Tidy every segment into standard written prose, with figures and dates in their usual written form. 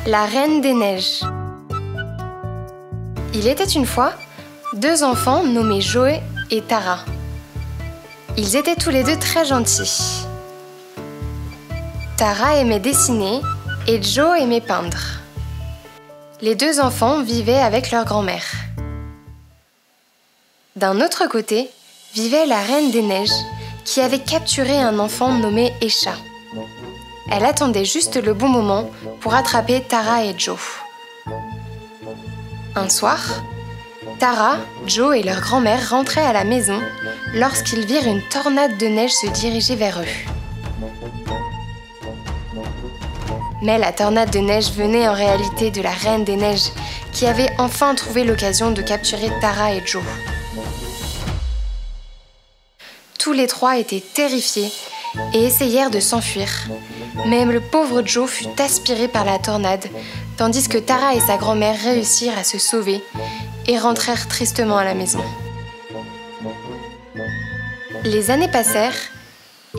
La Reine des Neiges. Il était une fois 2 enfants nommés Joe et Tara. Ils étaient tous les deux très gentils. Tara aimait dessiner et Joe aimait peindre. Les 2 enfants vivaient avec leur grand-mère. D'un autre côté, vivait la Reine des Neiges qui avait capturé un enfant nommé Esha. Elle attendait juste le bon moment pour attraper Tara et Joe. Un soir, Tara, Joe et leur grand-mère rentraient à la maison lorsqu'ils virent une tornade de neige se diriger vers eux. Mais la tornade de neige venait en réalité de la Reine des Neiges qui avait enfin trouvé l'occasion de capturer Tara et Joe. Tous les 3 étaient terrifiés et essayèrent de s'enfuir. Mais le pauvre Joe fut aspiré par la tornade, tandis que Tara et sa grand-mère réussirent à se sauver et rentrèrent tristement à la maison. Les années passèrent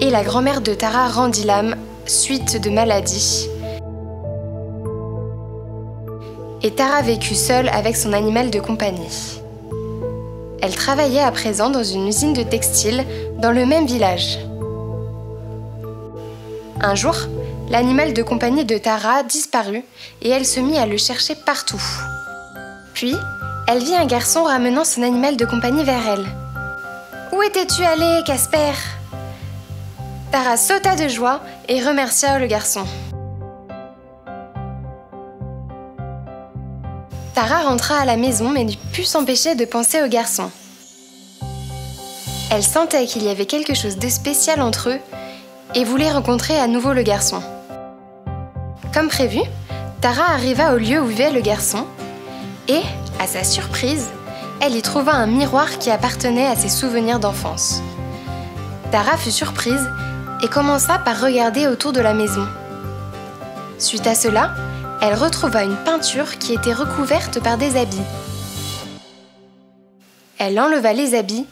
et la grand-mère de Tara rendit l'âme suite de maladie. Et Tara vécut seule avec son animal de compagnie. Elle travaillait à présent dans une usine de textile dans le même village. Un jour, l'animal de compagnie de Tara disparut et elle se mit à le chercher partout. Puis, elle vit un garçon ramenant son animal de compagnie vers elle. « Où étais-tu allé, Casper ?» Tara sauta de joie et remercia le garçon. Tara rentra à la maison mais ne put s'empêcher de penser au garçon. Elle sentait qu'il y avait quelque chose de spécial entre eux et voulait rencontrer à nouveau le garçon. Comme prévu, Tara arriva au lieu où vivait le garçon et, à sa surprise, elle y trouva un miroir qui appartenait à ses souvenirs d'enfance. Tara fut surprise et commença par regarder autour de la maison. Suite à cela, elle retrouva une peinture qui était recouverte par des habits. Elle enleva les habits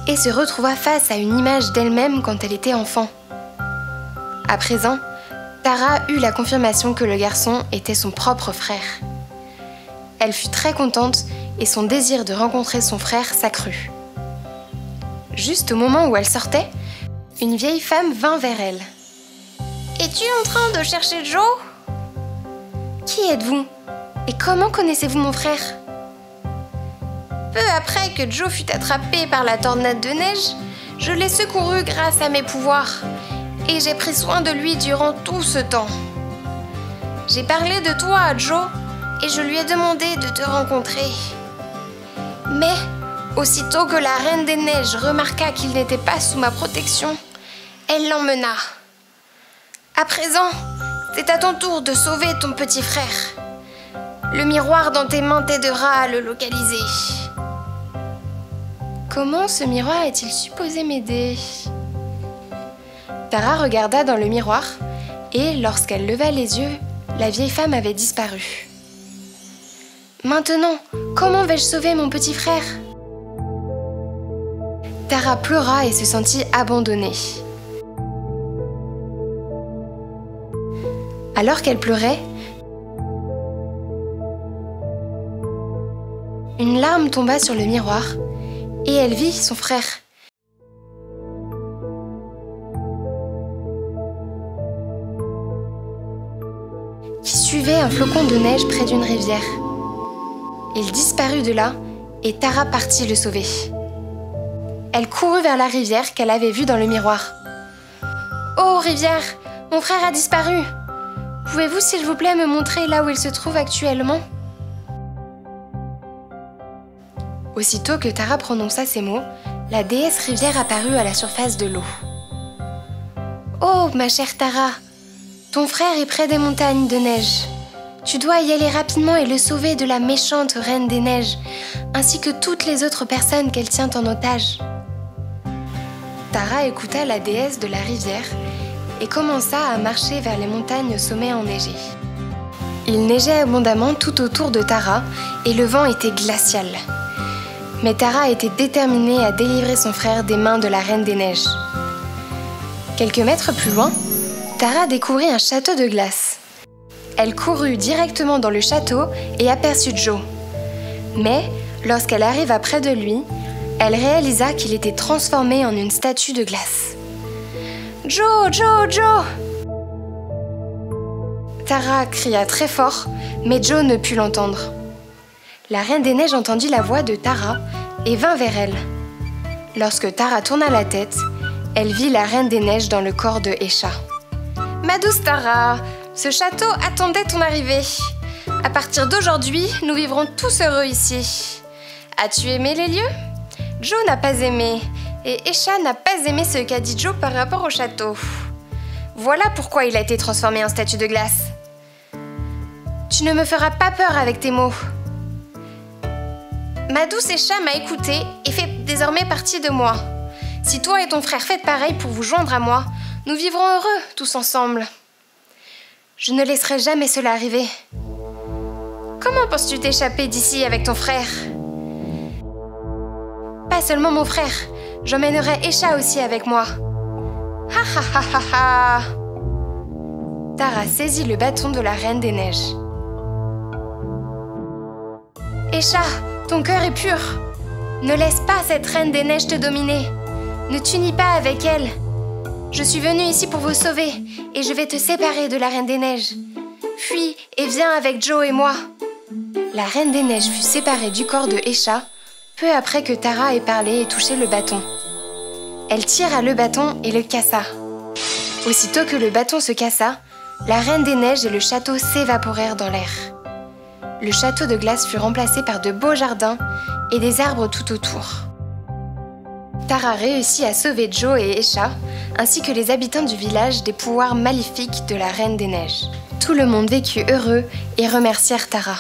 et se retrouva face à une image d'elle-même quand elle était enfant. À présent, Tara eut la confirmation que le garçon était son propre frère. Elle fut très contente et son désir de rencontrer son frère s'accrut. Juste au moment où elle sortait, une vieille femme vint vers elle. « Es-tu en train de chercher Joe ? Qui êtes-vous ? Et comment connaissez-vous mon frère ? » Peu après que Joe fut attrapé par la tornade de neige, je l'ai secouru grâce à mes pouvoirs. Et j'ai pris soin de lui durant tout ce temps. J'ai parlé de toi à Joe et je lui ai demandé de te rencontrer. Mais, aussitôt que la Reine des Neiges remarqua qu'il n'était pas sous ma protection, elle l'emmena. À présent, c'est à ton tour de sauver ton petit frère. Le miroir dans tes mains t'aidera à le localiser. Comment ce miroir est-il supposé m'aider ? Tara regarda dans le miroir et, lorsqu'elle leva les yeux, la vieille femme avait disparu. Maintenant, comment vais-je sauver mon petit frère ? Tara pleura et se sentit abandonnée. Alors qu'elle pleurait, une larme tomba sur le miroir et elle vit son frère. Qui suivait un flocon de neige près d'une rivière. Il disparut de là et Tara partit le sauver. Elle courut vers la rivière qu'elle avait vue dans le miroir. « Oh, rivière, mon frère a disparu. Pouvez-vous s'il vous plaît me montrer là où il se trouve actuellement ?» Aussitôt que Tara prononça ces mots, la déesse rivière apparut à la surface de l'eau. « Oh, ma chère Tara, ton frère est près des montagnes de neige. Tu dois y aller rapidement et le sauver de la méchante Reine des Neiges, ainsi que toutes les autres personnes qu'elle tient en otage. » Tara écouta la déesse de la rivière et commença à marcher vers les montagnes au sommet enneigé. Il neigeait abondamment tout autour de Tara et le vent était glacial. Mais Tara était déterminée à délivrer son frère des mains de la Reine des Neiges. Quelques mètres plus loin, Tara découvrit un château de glace. Elle courut directement dans le château et aperçut Joe. Mais, lorsqu'elle arriva près de lui, elle réalisa qu'il était transformé en une statue de glace. « Joe, Joe, Joe !» Tara cria très fort, mais Joe ne put l'entendre. La Reine des Neiges entendit la voix de Tara et vint vers elle. Lorsque Tara tourna la tête, elle vit la Reine des Neiges dans le corps de Esha. « Ma douce Tara, ce château attendait ton arrivée. À partir d'aujourd'hui, nous vivrons tous heureux ici. As-tu aimé les lieux ? Joe n'a pas aimé, et Esha n'a pas aimé ce qu'a dit Joe par rapport au château. Voilà pourquoi il a été transformé en statue de glace. Tu ne me feras pas peur avec tes mots. Ma douce Esha m'a écoutée et fait désormais partie de moi. Si toi et ton frère faites pareil pour vous joindre à moi, nous vivrons heureux tous ensemble. Je ne laisserai jamais cela arriver. Comment penses-tu t'échapper d'ici avec ton frère ? Pas seulement mon frère, j'emmènerai Esha aussi avec moi. Ha ha ha ha ha! Tara saisit le bâton de la Reine des Neiges. Esha, ton cœur est pur. Ne laisse pas cette Reine des Neiges te dominer. Ne t'unis pas avec elle. Je suis venue ici pour vous sauver et je vais te séparer de la Reine des Neiges. Fuis et viens avec Joe et moi. La Reine des Neiges fut séparée du corps de Esha peu après que Tara ait parlé et touché le bâton. Elle tira le bâton et le cassa. Aussitôt que le bâton se cassa, la Reine des Neiges et le château s'évaporèrent dans l'air. Le château de glace fut remplacé par de beaux jardins et des arbres tout autour. Tara réussit à sauver Joe et Esha, ainsi que les habitants du village des pouvoirs maléfiques de la Reine des Neiges. Tout le monde vécut heureux et remercièrent Tara.